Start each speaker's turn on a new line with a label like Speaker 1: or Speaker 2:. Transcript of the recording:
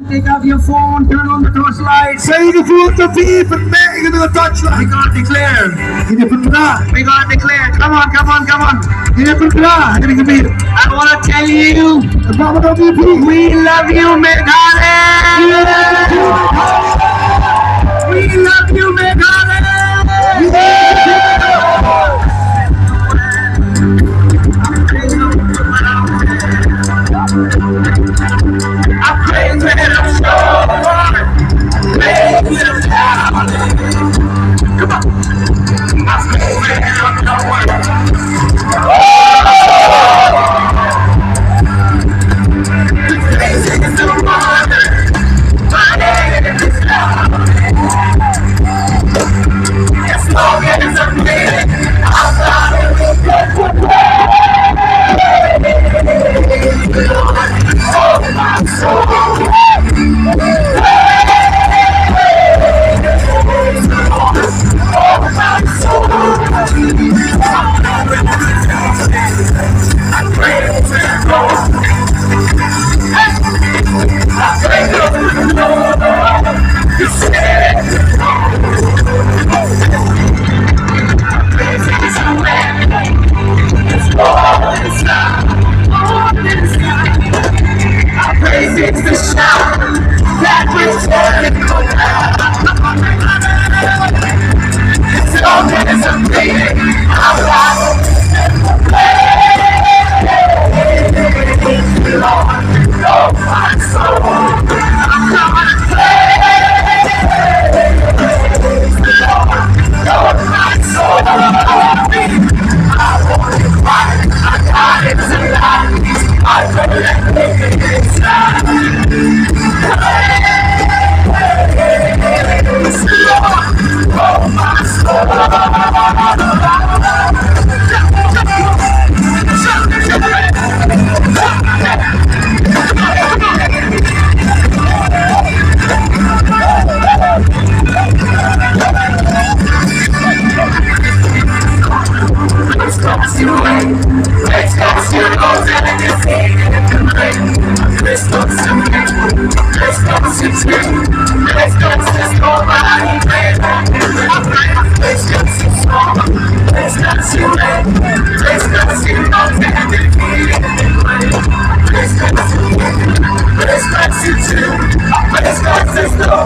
Speaker 1: Take out your phone, turn on the torchlight.
Speaker 2: Säg det fort och pip för mig med touchlight.
Speaker 1: We gotta declare.
Speaker 2: Är det för bra?
Speaker 1: We gotta declare. Come on, come on, come on.
Speaker 2: Är det för bra? Är det för bra?
Speaker 1: I wanna tell you,
Speaker 2: Vad var det vi
Speaker 1: we love you, Megane. We love you, Megane. I praise when I'm strong, praise when I'm down. Come on, I praise when I'm nowhere. Praise is the water, my name is down. As long as I'm living, I'm not in the good. Oh, my soul. It's the shout that was vertical down. As long as I'm breathing, I'm alive. Lord, oh my soul, I'm gonna Lord, oh my soul, I want to cry, I got it tonight. I don't let me inside. Oh my soul. Let's go,